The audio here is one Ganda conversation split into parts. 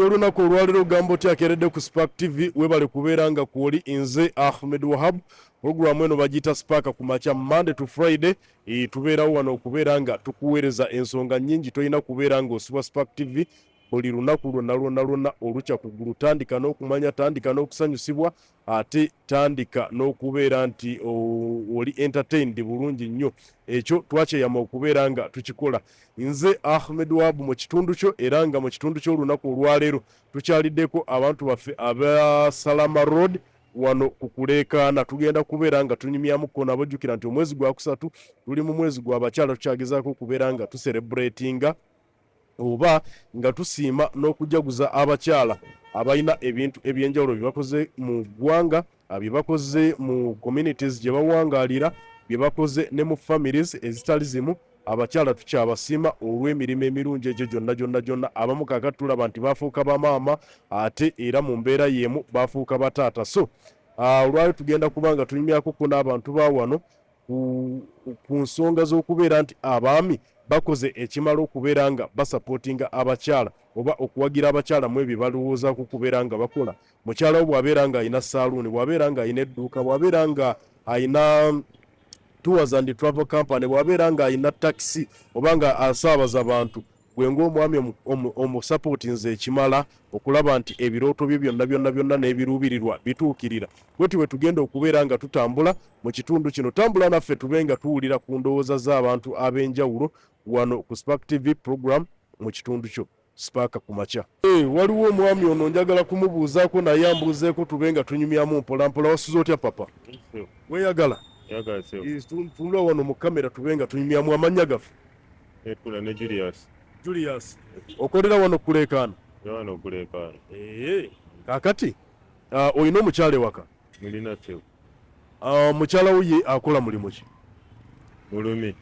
Olunaku olwaliro gamba oti akeredde ku Spark TV webale kubeera nga kwoli nze Ahmed Wahab. Programu eno bagiyita Spark ku makya Monday to Friday. Tubeerawo wano okubeera nga tukuweereza ensonga nnyingi. Tolina kubeera nga osiba Spark TV buli lunaku lwonna olukya kugulu. Tandika n'okumanya, tandika n'okusanyusibwa, ate tandika n'okubeera nti oli entertained bulungi nnyo. Ekyo twakyeyama okubeera nga tukikola. Nze Ahmed Wahab mu kitundu kyo, era nga mu kitundu ky'olunaku olwaleero tukyaliddeko abantu baffe aba Salama Road wano kukuleekaana. Tugenda kubeera nga tunyumyamuko nabo. Jjukira nti omwezi gwa kusatu tuli mu mwezi gw'abakyala, tukyagezaako okubeera nga tuserebratinga oba nga tusiima n'okujaguza abakyala abalina ebintu ebyenjawulo bye bakoze mu ggwanga, bye bakoze mu communities gye bawangaalira, bye bakoze ne mu families ezitali zimu. Abakyala tukyabasiima olw'emirimu emirungi egyo gyonna. Abamu kaakati tulaba nti baafuuka bamaama, ate era mu mbeera y'emu baafuuka bataata. So olwali tugenda kuba nga tunyumyako n'abantu ba wano ku nsonga z'okubeera nti abaami bakoze ekimala okubeera nga basapootinga abakyala oba okuwagira abakyala mu ebyo balowoozaako kubeera nga bakola. Mukyala wo bw'abeera nga alina saaluuni, bw'abeera nga alina edduuka, bw'abeera nga alina tours and travel company, bw'abeera nga alina taxi oba nga asaabaza abantu, gwe ng'omwami omusapootinze ekimala okulaba nti ebirooto bye byonna n'ebiruubirirwa bituukirira. Bwetyo bwe tugenda okubeera nga tutambula mu kitundu kino. Tambula naffe tube nga tuwulira ku ndowooza z'abantu ab'enjawulo wano ku Spark TV program mu kitundu kyo Spark ku makya. Waliwo omwami ono njagala kumubuuzaako naye ambuuzeeko tube nga tunyumyamu mpolampola. Wasuze otya papa? Weeyagala? Tunula wano mu kamera tube nga tunyumyamu. Amannya gaffe? Etula ne Julius. Julius. Okolera wano kuleekaana? Wano kuleekaana. Kaakati olina omukyala ewaka? Mulina tew. Mukyala wo ye akola mulimu ki? Mulimi.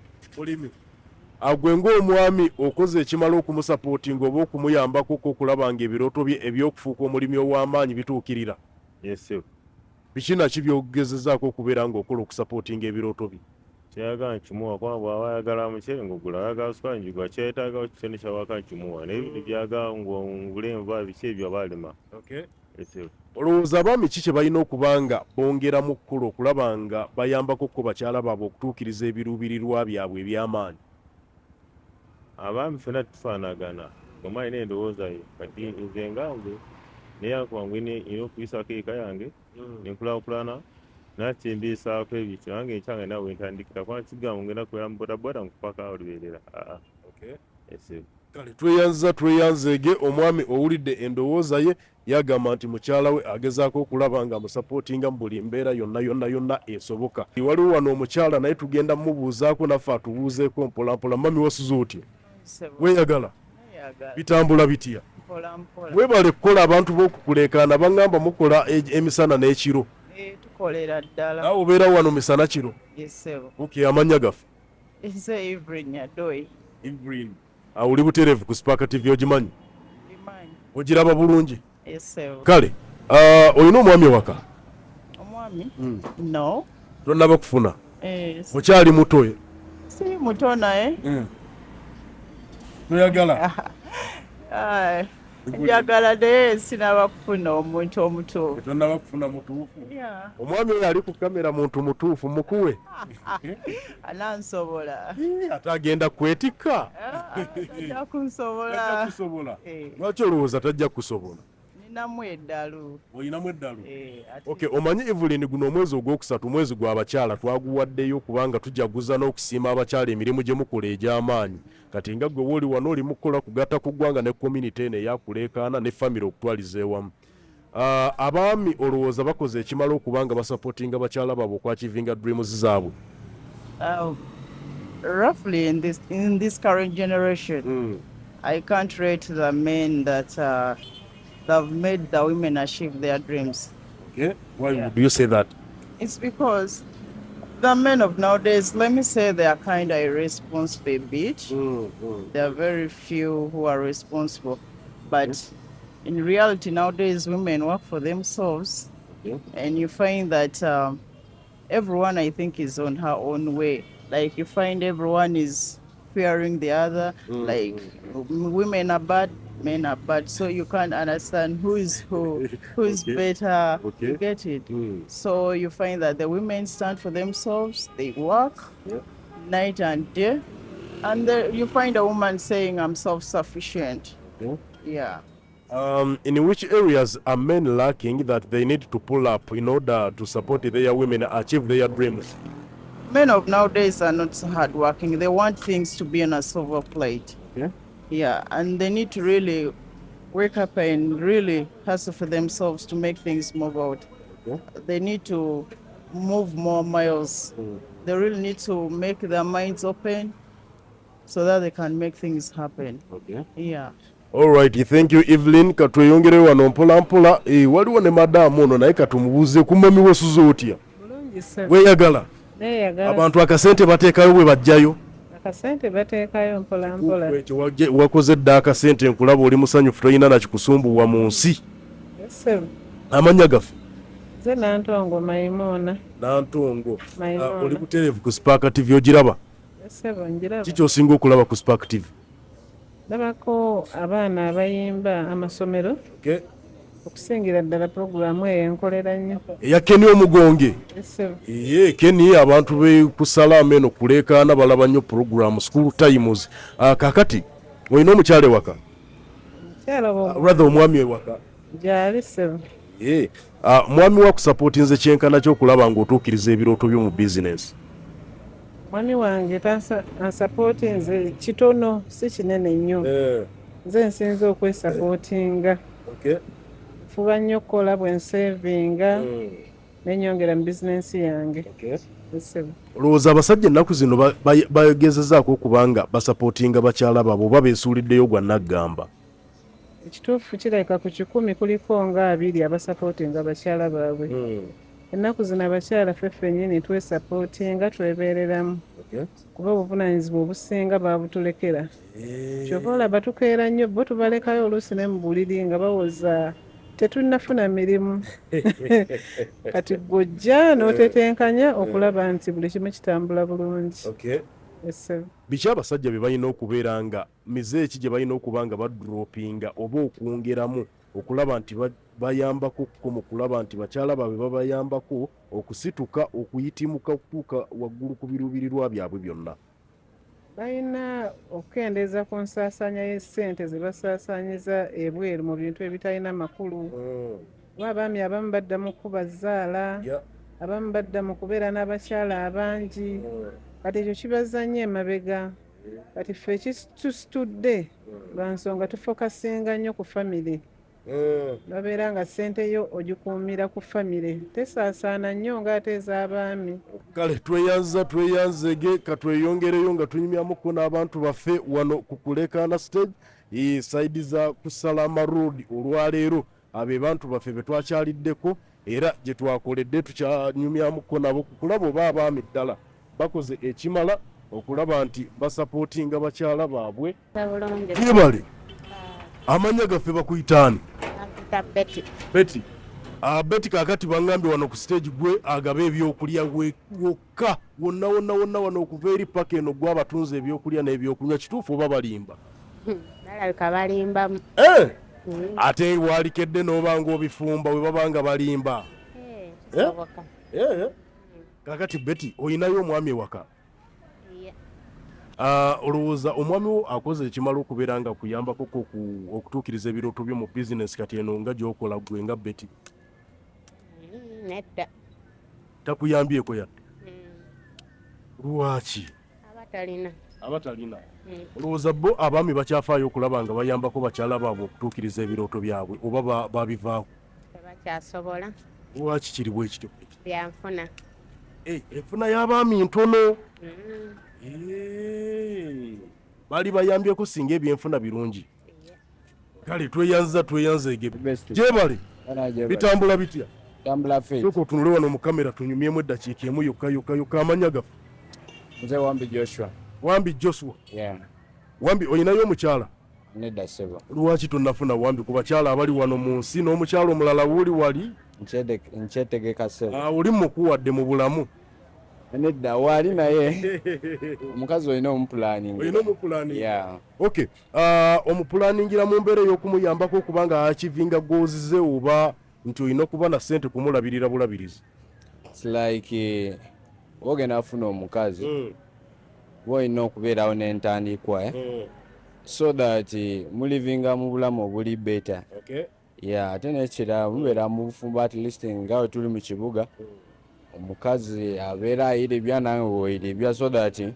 Gwe ng'omwami okoze ekimala okumusapootinga oba okumuyambako okulaba nga ebirooto bye eby'okufuuka omulimi ow'amaanyi bituukirira? Yes. Biki naki byogezezaako okubeera ng'okola okusapootinga ebirooto bye? Kyaga nkimuwa kuba bw'aba ayagala mukyere ng'ogula, ayagala sukali njigula, kyetaagawo kitone kyawaka nkimuwa. Naye ebintu byaga ng'ongula enva biki ebyo balima. Olowooza abaami ki kye balina okuba nga bongera mu kkola okulaba nga bayambako ko bakyala baabwe okutuukiriza ebiruubirirwa byabwe eby'amaanyi? Abaami ffenna tufaanagana, ng'omwe alina endowooza ye. Kati nze ngange neyankuwangu ina okuyisaako eka yange nenkulaakulana nati mbiisaako ebyo nange ekyange nawe ntandikira kuba kigambo ngenda kubeera mu bodaboda nkupaka olubeerera. Kale tweyanzeege. Omwami owulidde endowooza ye, yagamba nti mukyala we agezaako okulaba nga musapootinga mu buli mbeera yonna esoboka. Waliwo wano omukyala naye tugenda mumubuuzaako naffe atubuuzeeko mpolampola. Mami wasuze otya? Weeyagala? Bitambula bitya? Webale kukola abantu b'okukuleekaana baŋŋamba mukola emisana n'ekiro. Tukolera ddala. Naawe obeera wano misana kiro? Amannya gaffe? Oli butereevu ku Spark TV ogimanyi? Ogiraba bulungi? Kale olina omwami ewaka? Omwami? No. Tonnaba kufuna? Okyali muto? Si muto naye. Toyagala? Njagala naye sinaba kufuna omuntu omutuufu. Tonnaba kufuna mutuufu? Omwami oyo ali ku kamera muntu mutuufu, mukuwe? Anansobola. Ate agenda kwetikka? Tajja kunsobola. Lwaki olowooza tajja kusobola? Ninamu eddalu. Olinamu eddalu? Omanyi Evelyn, guno omwezi ogwokusatu mwezi gw'abakyala twaguwaddeyo kubanga tujaguza n'okusiima abakyala emirimu gye mukola egy'amaanyi. Kati nga gwe wooli wano oli mukola kugatta ku ggwanga ne community eno eyakuleekaana ne famire okutwaliza ewamu. Abaami olowooza bakoze ekimala okubanga basapootinga bakyala baabwe okwachivinga dreams zaabwe? Roughly in this current generation, I can't rate the men that have made the women achieve their dreams. Why do you say that? It's because the men of nowadays, let me say, they are kind of irresponsible a bit. There are very few who are responsible. But in reality, nowadays, women work for themselves. And you find that everyone, I think, is on her own way. Like, you find everyone is fearing the other. Like, women are bad, men are bad. So you can't understand who is better. Okay. You get it? So you find that the women stand for themselves, they work night and day. And you find a woman saying, I'm self-sufficient. Yeah. In which areas are men lacking that they need to pull up in order to support their women achieve their dreams? Men of nowadays are not so hardworking. They want things to be on a silver plate. Yeah, and they need to really wake up and really hustle for themselves to make things move out. They need to move more miles. They really need to make their minds open so that they can make things happen. Yeah. All right, thank you Evelyn. Katweyongere wano mpola mpola. Waliwo ne madamu ono naye katumubuuze ku mami wesuze otya? Bulungi sir. Weeyagala? Neeyagala. Abantu akasente bateekayo bwe bajjayo? Akasente bateekayo mpola mpola. Wakoze dda akasente nkulaba oli musanyufu toyina na kikusumbuwa mu nsi. Yes sir. Amannya gaffe? Nze Nantongo Maimuna. Nantongo. Maimuna. Oli butereevu ku Spark TV ogiraba? Yes sir, njiraba. Kiki osinga okulaba ku Spark TV? Ndabako abaana abayimba amasomero. Okusingira ddala puroguramu eyo enkolera nnyo. Eya Kenny Omugonge? Yes sir. Kenny abantu be ku Salaam eno kuleekaana balaba nnyo puroguramu School Times. Kaakati olina omukyala ewaka? Rather omwami ewaka? Gyali sir. Mwami wa kusapootinze kyenkana ky'okulaba ng'otuukiriza ebirooto byo mu bizinesi? Mwami wange ansapootinze kitono si kinene nnyo. Nze nsinza okwesapootinga. Fuba nnyo okukola bwe nsevinga nenyongera mu bizinensi yange. Olowooza abasajja ennaku zino bagezezaako okubanga basapootinga bakyala baabwe oba beesuuliddeyo gwa naggamba? Ekituufu kirabika ku 100 kuliko nga 2 abasapootinga bakyala baabwe. Ennaku zino abakyala ffeffe nnyini twesapootinga twebeereramu. Kuba obuvunaanyizibwa obusinga baabutulekera. Kyova olaba tukeera nnyo bo tubalekayo oluusi ne mu buliri nga bawoza tetunnafuna mirimu. Kati gw'ojja n'otetenkanya okulaba nti buli kimu kitambula bulungi. Biki abasajja bye balina okubeera nga mizeeki gye balina okuba nga badropinga oba okwongeramu okulaba nti bayambako mu kulaba nti bakyala baabwe babayambako okusituka okuyitimuka okutuuka waggulu ku biruubirirwa byabwe byonna? Balina okukendeeza ku nsaasaanya y'essente ze basaasaanyiza ebweru mu bintu ebitalina makulu. Abaami abamu badda mu kubazaala, abamu badda mu kubeera n'abakyala abangi. Kati ekyo kibaza nnyo emabega. Kati ffe ekitutudde lwa nsonga tufokasinga nnyo ku famire. Babeera nga ssente yo ogikuumira ku famire. Tesaasaana nnyo ng'ate ez'abaami. Kale tweyanzege katweyongereyo nga tunyumyamuko n'abantu baffe wano ku Kuleekaana stage saidi za ku Salama Road olwaleero abe bantu baffe be twakyaliddeko era gye twakoledde tukyanyumyamuko nabo kulaba oba abaami ddala bakoze ekimala okulaba nti basapootinga bakyala baabwe. Yebale amanya gaffe bakuyitaani? Betty. Betty kaakati bangambye wano ku stage gwe agaba ebyokulya wokka wonna wano okuva eri paka eno gwe abatunze ebyokulya n'ebyokunywa. Kituufu oba balimba? Balabika balimbamu. Ate walikedde n'oba ng'obifumba we baba nga balimba? Kaakati Betty oyinayo omwami ewaka? Olowooza omwami wo akoze ekimala okubeera nga kuyambako okutuukiriza ebirooto byo mu bizinesi kati eno nga gy'okola gwe nga Betty? Nedda. Takuyambyeko yadde? Lwaki? Abatalina. Olowooza bo abaami bakyafaayo okulaba nga bayambako bakyala baabwe okutuukiriza ebirooto byabwe oba babivaako? Tebakyasobola. Lwaki kiri bwe kityo? Byanfuna. Enfuna y'abaami ntono. Bali bayambyeko singa ebyenfuna birungi. Kale tweyanzege. Gyebali bitambula bitya? Sooka otunule wano mu kamera tunyumyemu eddakiika emu yokka amanya gaffe. Nze Wambi Joshua. Wambi Joshua? Wambi oyinayo omukyala? Nedda ssebo. Lwaki tonnafuna Wambi ku bakyala abali wano mu nsi n'omukyala omulala wuli wali? Nkyetegeka ssebo. Oli mukuwadde mu bulamu? nedda waali naye omukazi olina omupulaninga. Olina omupulaninga? Yeah. Okay. Omupulaningira mu mbeera ey'okumuyambako okubanga achivinga goals ze oba nti olina okuba na ssente kumulabirira bulabirizi? It's like ogenda afuna omukazi olina okubeerawo n'entandikwa so that mulivinga mu bulamu obuli better. Okay. Yeah, ate n'ekirala mubeera mu bufumbo at least nga we tuli mu kibuga omukazi abeera ayirebya nange weyirebya so that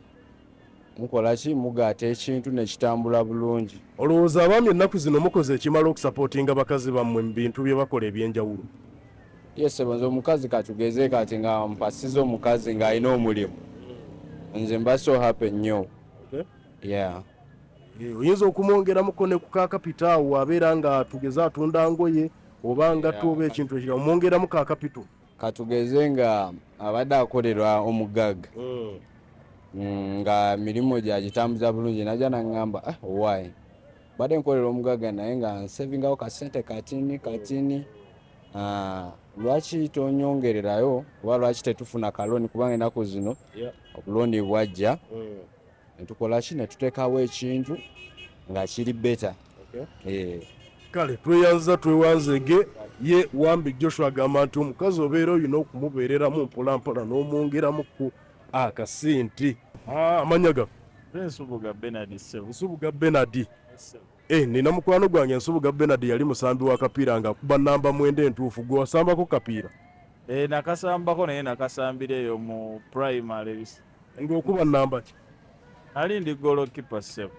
mukola ki mugaata ekintu nekitambula bulungi. Olowooza abaami ennaku zino mukoze ekimala okusapootinga bakazi bammwe mu bintu bye bakola eby'enjawulo? Yes, nze omukazi katugeze kati nga mpasiza omukazi ng'alina omulimu nze mba so happy nnyo. Okay. Yeah. Oyinza okumwongeramuko ne ku kakapita awo abeera nga tugeze atunda ngoye oba nga tuoba ekintu ekirala omwongeramu kakapito? Katugeze nga abadde akolerwa omugagga nga mirimu gyagitambuza bulungi najja naŋŋamba owaayi badde nkolera omugagga naye nga nsevingawo kasente katini lwaki tonyongererayo oba lwaki tetufuna kaloni kubanga ennaku zino obulooni bwajja netukola ki netuteekawo ekintu nga kiri beta. Kale twewanzege ye Wambi Joshua agamba nti omukazi obeera olina okumubeereramu mpolampola n'omwongeramu ku akasente. Amanya gafe? Nsubuga Bernard. Nsubuga Bernard. Nina mukwano gwange Nsubuga Bernard yali musambi wa kapiira nga akuba namba 9 entuufu. Gwe wasambako kapiira? Nakasambako naye nakasambira eyo mu primary. Ng'okuba namba ki? Ali ndi goalkeeper 7.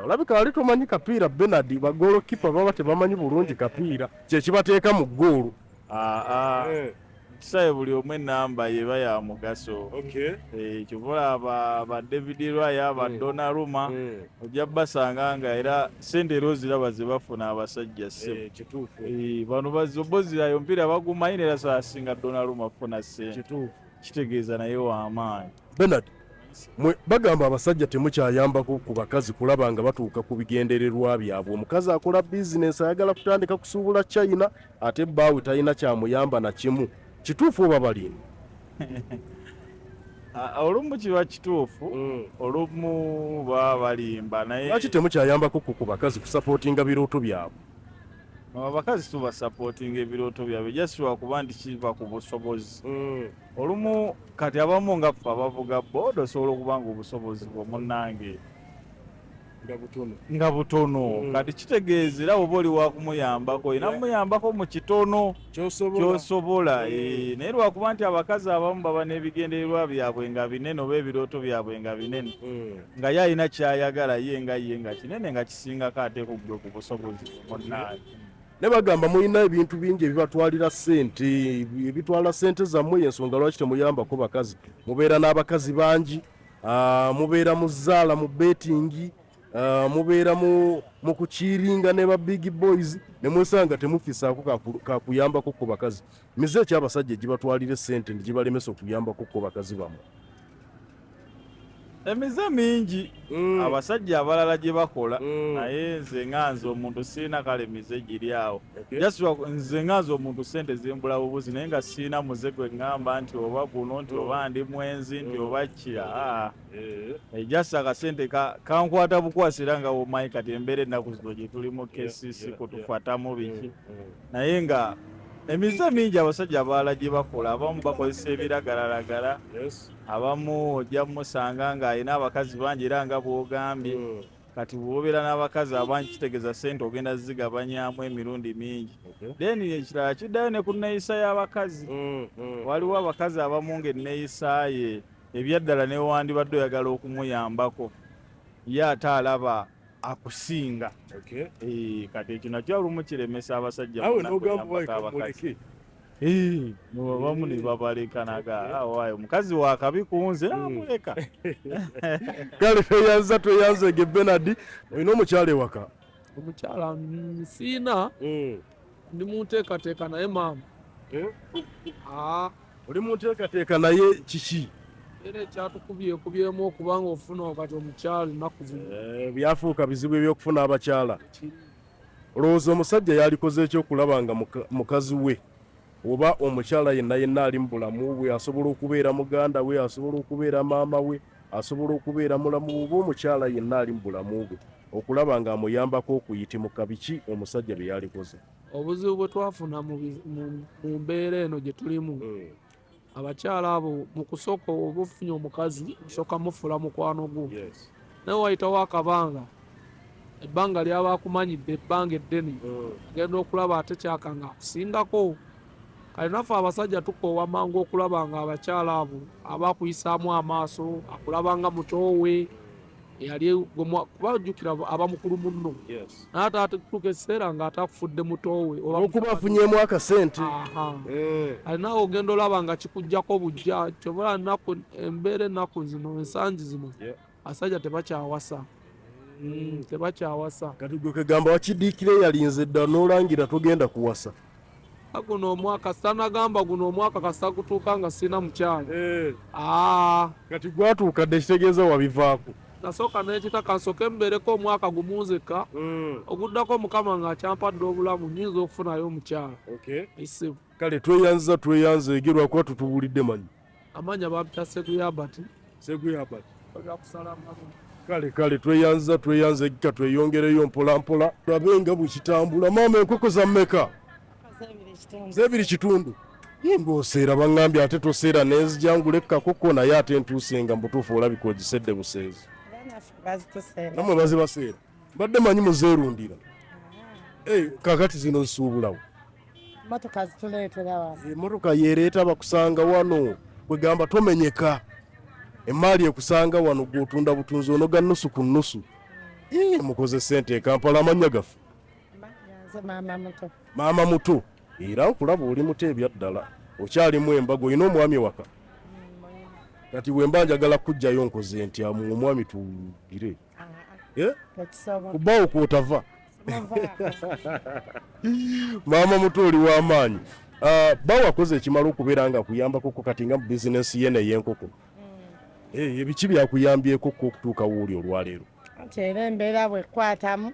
Olabika ali tomanyi kapiira Bernard, ba goalkeeper baba tebamanyi bulungi kapiira. Kye kibateeka mu ggoolo. Kisaye buli omwe namba yeba ya mugaso. Kyobola ba David Raya, ba Donnarumma ojja basanga nga era sente roziraba ze bafuna abasajja 7. Kituufu. Bano bazobozira yo mpira bagumanyi era sasinga Donnarumma afuna sente. Kituufu. Kitegeeza naye w'amaanyi. Bernard, bagamba abasajja temukyayambako ku bakazi kulaba nga batuuka ku bigendererwa byabwe. Omukazi akola bizinesi ayagala kutandika kusuubula China ate bbaawe talina kyamuyamba na kimu. Kituufu oba balina? Olumu kiba kituufu, olumu baba balimba naye. Lwaki temukyayambako ku bakazi kusapootinga birooto byabwe? Abakazi tubasapootinga ebirooto byabwe jaswa kuba nti kiva ku busobozi. Olumu kati abamu nga ffe abavuga booda osobola okuba nga obusobozi bw'omunnange nga butono. Kati kitegeeza era oba oli wakumuyambako olina muyambako mu kitono ky'osobola. Naye lwakuba nti abakazi abamu baba n'ebigendererwa byabwe nga binene oba ebirooto byabwe nga binene nga ye alina kyayagala ye nga kinene nga kisingako ate ku ggwe ku busobozi bw'omunnange. Ne bagamba mulina ebintu bingi ebibatwalira ssente, ebitwala ssente zammwe y'ensonga lwaki temuyambako bakazi. Mubeera n'abakazi bangi, mubeera mu zzaala mu betingi, mubeera mu kukiiringa ne ba big boys ne mwesanga temufisaako kakuyambako ku bakazi. Mize ekyabasajja egibatwalira ssente ne gibalemesa okuyambako ku bakazi bammwe? Emize mingi abasajja abalala gye bakola naye nze nganze omuntu sirina kale mize giri awo. Nze nganze omuntu sente zimbula bubuzi naye nga sirina muze gwe ŋŋamba nti oba guno nti oba ndi mwenzi nti oba kira. Just akasente kankwata bukwasi era nga womanyi kati embeera ennaku zino gye tulimu KCC kutukwatamu biki naye nga emize mingi abasajja abalala gye bakola. Abamu bakozesa ebiragalalagala, abamu ojja musanga ng'alina abakazi bangi era nga bw'ogambye. Kati bw'obeera n'abakazi abangi kitegeeza ssente ogenda zigabanyamu emirundi mingi. Then ekirala kiddayo ne ku nneeyisa y'abakazi. Waliwo abakazi abamu ng'enneeyisa ye ebyaddala ne wandibadde oyagala okumuyambako ye ate alaba akusinga. Kati ekyo nakyo olumu kiremesa abasajja abakazi. Bamu ne babaleka naga waayo omukazi wakabi kunze namuleka. Kale tweyanzege Bernard, olina omukyala ewaka? Omukyala nsiina ndi munteekateeka naye maama. Oli munteekateeka naye kiki? Era ekyatukubyekubyemu okubanga ofuna kati omukyala ennaku zino byafuuka bizibu ebyokufuna abakyala. Olowooza omusajja yalikoze ekyokulaba nga mukazi we oba omukyala yenna ali mu bulamu bwe asobola okubeera muganda we, asobola okubeera maama we, asobola okubeera mulamu oba omukyala yenna ali mu bulamu bwe okulaba ng'amuyambako okuyitimuka biki omusajja bye yalikoze. Obuzibu bwe twafuna mu mbeera eno gye tulimu, abakyala abo mu kusooka oba ofunye omukazi osooka mufuula mukwano gwo, naye wayitawo akabanga, ebbanga lyaba akumanyidde ebbanga eddene, agenda okulaba ate kyaka nga akusingako. Kale naffe abasajja tukoowa mangu okulaba nga abakyala abo abakuyisaamu amaaso, akulaba nga mutowe eyali kubajjukira abamukulu munno, naye ate atuuka ekiseera ng'ate akufudde mutowe olwokuba afunyeemu akasente. alinawe ogenda olaba nga kikuggyako bujja. Kyobala embeera ennaku zino ensangi zino abasajja tebakyawasa. Tebakyawasa. Kati gwe kegamba wakidiikira eyalinze dda n'olangira togenda kuwasa. Guno omwaka sitanagamba guno omwaka kasita gutuuka nga sirina mukyala. Kati gwatuuka dde kitegeeza wabivaako. Nasooka n'ekita kansooke mbeereko omwaka gumunzeka, oguddako Mukama ng'akyampadde obulamu nnyinza okufunayo omukyala. Isibu. Kale tweyanze egerwa kuba tutubulidde manyi. Amanya bampita Seguyabati. Kale tweyanze gika tweyongereyo mpola mpola tulabe nga bwekitambula. Maama enkoko za mmeka? Zebiri kitundu. Ng'oseera baŋŋambye ate toseera n'enzijangula ekkakoko naye ate ntuuse nga mutuufu olabika ogisedde buseezi. Namwe bazibaseera. Mbadde manyi muzeerundira. Kakati zino zisuubulawo. Motoka zituleetera wano. Emotoka yeereeta bakusanga wano. Kwegamba tomenyeka. Emaali ekusanga wano gw'otunda butunzi onoga nnusu ku nnusu. Mukoze ssente e Kampala amannya gaffe. Maama muto. Era nkulaba oli muto ebyaddala. Okyalimu embago olina omwami waka. Kati bwemba njagala kujjayo nkoze ntya mu omwami tuwugire. Kubaawo kwotava. Maama muto oli w'amaanyi. Bawakoze ekimala okubeera nga akuyambako kati nga mu bizinesi ye n'ey'enkoko. Ebiki byakuyambyeko okutuuka wuuli olwaleero? Nti era embeera bw'ekwatamu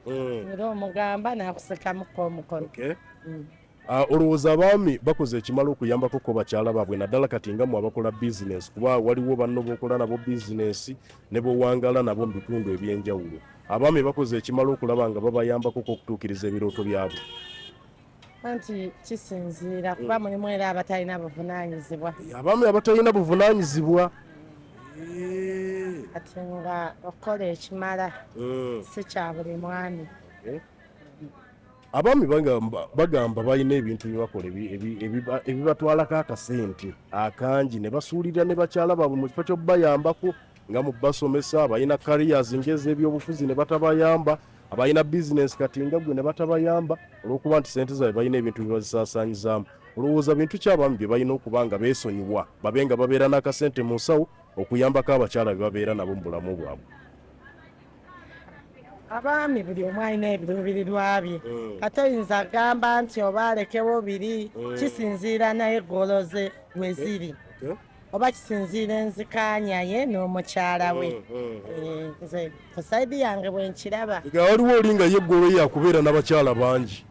era omugamba n'akusekamuko omukono. Olowooza abaami bakoze ekimala okuyambako ko bakyala baabwe naddala kati nga mu abakola bizinesi, kuba waliwo banno b'okola nabo bizinesi ne b'owangala nabo mu bitundu eby'enjawulo. Abaami bakoze ekimala okulaba nga babayambako okutuukiriza ebirooto byabwe. Anti kisinziira kuba mulimu era abatalina buvunaanyizibwa. Abaami abatalina buvunaanyizibwa. Kati nga okola ekimala si kya buli mwami. Abaami bagamba balina ebintu byebakola ebibatwalako akasente akangi ne basuulira ne bakyala baabwe mu kifo ky'obayambako nga mu basomesa, abalina careers ng'ez'ebyobufuzi ne batabayamba, abalina bizinesi kati nga gwe ne batabayamba olw'okuba nti sente zaabwe balina ebintu bye bazisaasaanyizaamu. Olowooza bintu ki abaami bye balina okuba nga beesonyiwa babe nga babeera n'akasente mu nsawo okuyambako abakyala be babeera nabo mu bulamu bwabwe? Abaami buli omu alina ebiruubirirwa bye. Ate oyinza gamba nti oba alekewo biri, kisinziira naye golo ze we ziri. Oba kisinziira enzikaanya ye n'omukyala we. Nze ku sayidi yange bwe nkiraba. Waliwo oli nga ye golo yakubeera n'abakyala bangi.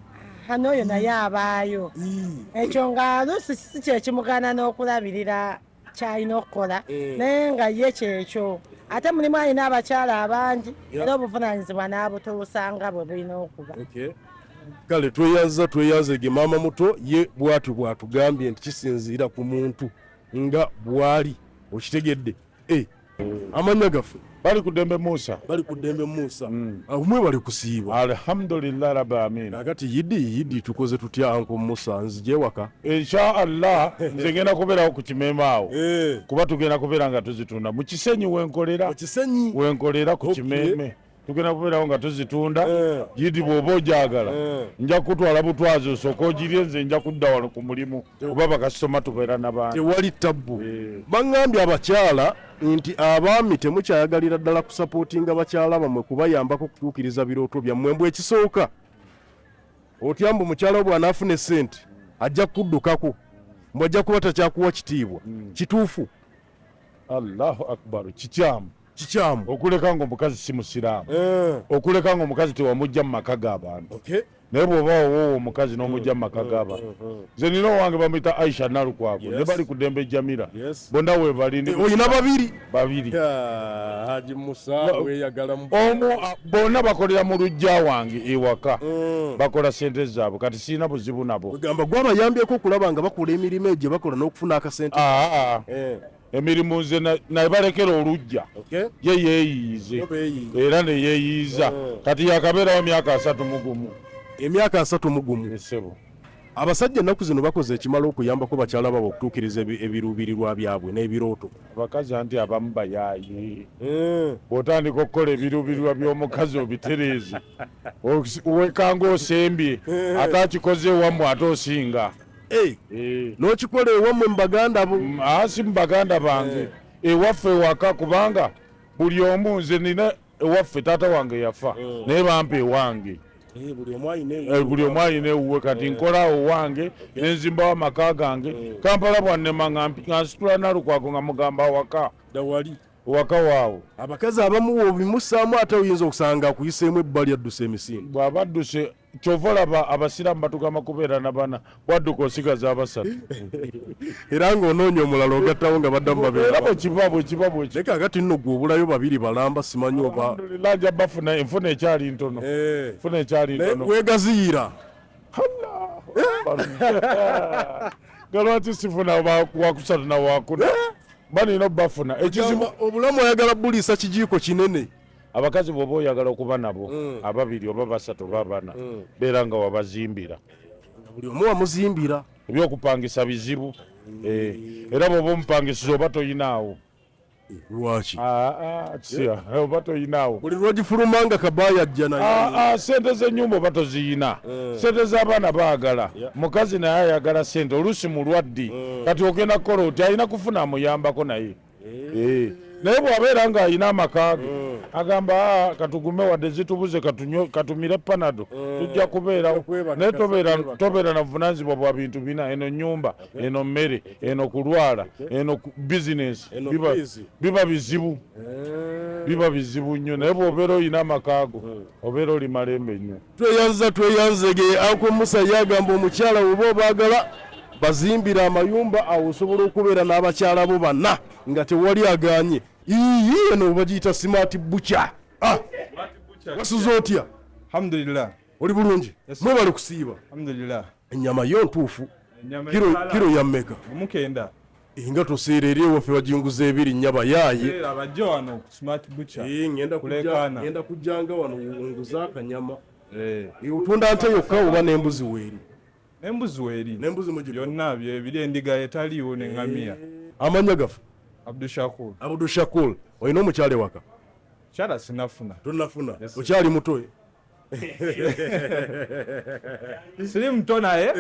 Hano oyo naye abaayo. Ekyo nga luusi si kye kimugaana n'okulabirira kyalina okukola naye nga ye kyekyo. Ate mulimu alina abakyala abangi era obuvunaanyizibwa n'abutuusa nga bwe bulina okuba. Kale tweyanze ge maama muto ye bw'atugambye nti kisinziira ku muntu nga bw'ali. Okitegedde? Amannya gaffe bali ku ddembe Musa. Umwe bali kusiiba. Alhamdulillah rabbil alamin. Akati yidi tukoze tutya anko Musa nzije waka. Insha Allah nze ngenda kubeerawo ku kimeema awo. Kuba tugenda kubeera nga tuzitunda mu kisenyi wenkolera ku kimeeme. Tugenda kubeerawo nga tuzitunda. Yidi bw'oba ogyagala nja kutwala butwazi osooka ogirye, nze nja kudda wano ku mulimu kuba bakasitoma tubeera n'abantu. Tewali tabbu. Baŋŋambye abakyala nti abaami temukyayagalira ddala kusapootinga bakyala bammwe kubayambako okutuukiriza birooto byammwe. Mbwe ekisooka otya mbu mukyala bw'anaafuna essente ajja kuddukako mbwe ajja kuba takyakuwa kitiibwa. Kituufu? Allahu akbar. Kikyamu okuleka ng'omukazi si musiraamu, okuleka ng'omukazi tewamujja mu maka g'abantu. naye bw'oba owoowa omukazi n'omujja mu maka g'abantu. Nze nina owange bamuyita Aisha Nalukwago ne bali ku Dembe Jamira, bonna we bali. Oyina babiri Haji Musa weyagalamu. Bonna bakolera mu luggya wange ewaka, bakola sente zaabwe, kati sirina buzibu nabo. Gamba gwabayambyeko okulaba nga bakola emirimu egyo bakola n'okufuna akasente. Emirimu nze naye balekera oluggya ye yeeyiize era ne yeeyiiza, kati yakabeerawo myaka 31. Emyaka 31. Abasajja ennaku zino bakoze ekimala okuyambako bakyala babo okutuukiriza ebiruubirirwa byabwe n'ebirooto. Abakazi anti abamu bayaaye. Bw'otandika okukola ebiruubirirwa by'omukazi obitereezi wekanga osembye ate akikoze ewammwe ate osinga. N'okikola ewammwe mu baganda bo? Si mu baganda bange, ewaffe ewaka, kubanga buli omu nze nina ewaffe taata wange yafa naye bampa ewange. Buli omu alina ewuwe, kati nkola owange nenzimbawo amaka gange. Kampala bwannema nga nsitula Nalukwago nga mugamba waka waawo. Abakazi abamu obimusaamu ate oyinza okusanga akuyiseemu ebbali adduse emisinde. Bw'aba adduse kyova olaba abasiraamu batugamba kubeera na bana, wadduka osigaza abasatu. Era ng'onoonya omulala ogattawo nga baddamu babeera. Bwe kiba. Kakati nno gwe obulayo babiri balamba, simanyi oba. Alhamdulillah nja bafuna enfuna ekyali ntono. Weegaziyira. Nga lwaki sifuna wakusatu na wakuna? Banina obafuna ekizibu. Obulamu oyagala buliisa kijiiko kinene. Abakazi bw'oba oyagala okuba nabo ababiri oba basatu oba bana, beera nga wabazimbira. Buli omu wamuzimbira. Ebyokupangisa bizibu. Era bw'oba omupangisiza oba toyinaawo. Lwaki? Oba toyinaawo. Buli lwagifuluma nga kabaaya ajja naye. Sente z'ennyumba oba toziyina. Sente z'abaana baagala. Mukazi naye ayagala sente, oluusi mulwadde. Kati ogenda kukola oti alina kufuna amuyambako naye. Naye bw'abeera ng'alina amaka ge agamba katugume wadde zitubuze katumire panado tujja kubeerawo, naye tobeera na buvunaanyizibwa bwa bintu bina: eno nnyumba, eno mmere, eno kulwala, eno bizinesi. Biba bizibu nnyo, naye bw'obeera olina amaka go obeera oli malembe nnyo. Tweyanzege Uncle Musa yagamba omukyala oba obaagala bazimbira amayumba awo osobola okubeera n'abakyala bo bana nga tewali aganye. Eno bagiyita smart butcher. Wasuza otya? Alhamdulillah. Oli bulungi? Mwebale kusiiba. Alhamdulillah. Ennyama yo ntuufu. Kiro ya mmeka? 9. Nga toseera eri ewaffe wajinguza 2 nnyaba yaaye. Abajja wano ku smart butcher. Ngenda kujjanga wano nguza akanyama. Otunda nte yokka oba n'embuzi weeri? N'embuzi weeri. N'embuzi mujju. Byonna biri endiga etaliiwo n'eŋŋamiya. Amanya gafu? Abdul Shakur. Olina omukyala ewaka? Kyala sinafuna. Tonnafuna? Okyali muto? Siri muto naye.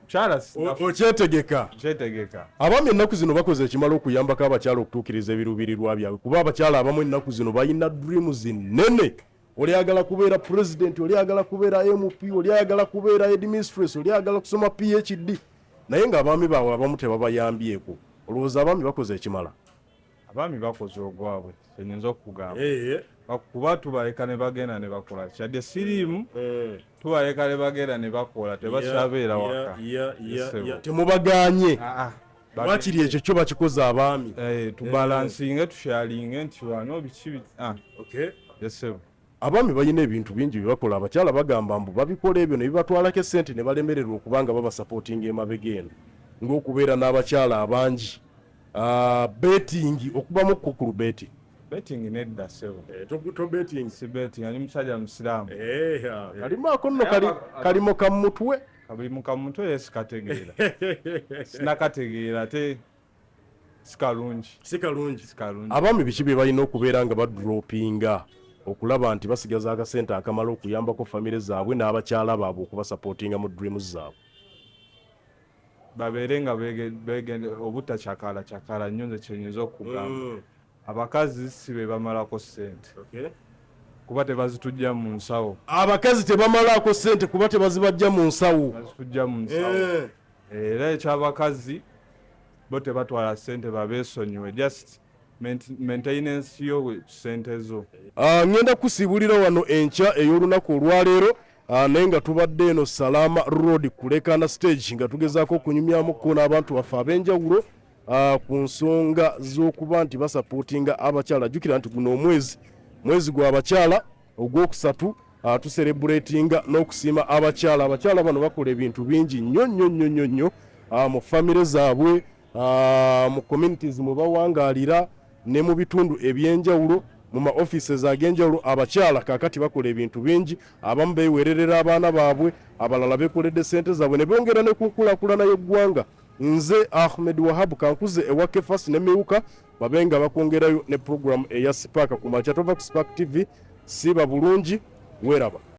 Kyala sinafuna. Okyetegeka? Kyetegeka. Abaami ennaku zino bakoze ekimala okuyambako abakyala okutuukiriza ebiruubirirwa byabwe, kuba abakyala abamu ennaku zino balina dreams nnene. Oli ayagala kubeera president, oli ayagala kubeera MP, oli ayagala kubeera headmistress, oli ayagala kusoma PhD, naye ng'abaami baabwe abamu tebabayambyeko. Olowooza abaami bakoze ekimala? Abaami bakoze ogwabwe, kyenyinza okugamba. Kuba tubaleka ne bagenda ne bakola kyadde siriimu, tubaleka ne bagenda ne bakola, tebakyabeera waka. Temubaganye? Wakiri ekyo kyo bakikoze abaami. Tubalansinge, tushalinge nti wano biki. Abaami balina ebintu bingi bye bakola. Abakyala bagamba mbu babikola ebyo ne bibatwalako essente ne balemererwa okubanga babasapootinga emabega eno, ng'okubeera n'abakyala abangi. Betting okubamu kukulu betting. Betting nedda sebo. To betting. Si betting, ali musajja musiraamu. Kalimu ako nno kalimo kamutwe. Kalimu kamutwe yesi kategeera. Sinakategeera te sikalungi. Abaami biki bye balina okubeera nga badropinga okulaba nti basigaza akasente akamala okuyambako famire zaabwe n'abakyala baabwe okubasapootinga mu dreams zaabwe? Babeere nga begende obutakyakala nnyo nze kyenyinza okugamba. Abakazi si be bamalako ssente. Kuba tebazitujja mu nsawo. Abakazi tebamalako ssente kuba tebazibajja mu nsawo. Bazitujja mu nsawo. Era ekyabakazi bo tebatwala ssente babeesonyiwe, just maintenance yo ssente zo. Ngenda kusiibulira wano enkya ey'olunaku olwaleero naye nga tubadde eno Salama Road kulekana stage nga tugezaako okunyumyamuko n'abantu baffe ab'enjawulo ku nsonga z'okuba nti basapootinga abakyala. Jjukira nti guno mwezi gw'abakyala ogwokusatu tuserebulatinga n'okusiima abakyala. Abakyala bano bakola ebintu bingi nnyo mu famire zaabwe, mu communities mwe bawangaalira ne mu bitundu ebyenjawulo, mu ma offices ag'enjawulo. Abakyala kaakati bakola ebintu bingi, abamu beewererera abaana baabwe, abalala beekoledde ssente zaabwe ne bongera ne ku nkulaakulana y'eggwanga. Nze Ahmed Wahab kankuze ewa Kefas ne Miwuka babe nga bakongerayo ne program eya Spark ku makya. Tova ku Spark TV siba bulungi, weeraba.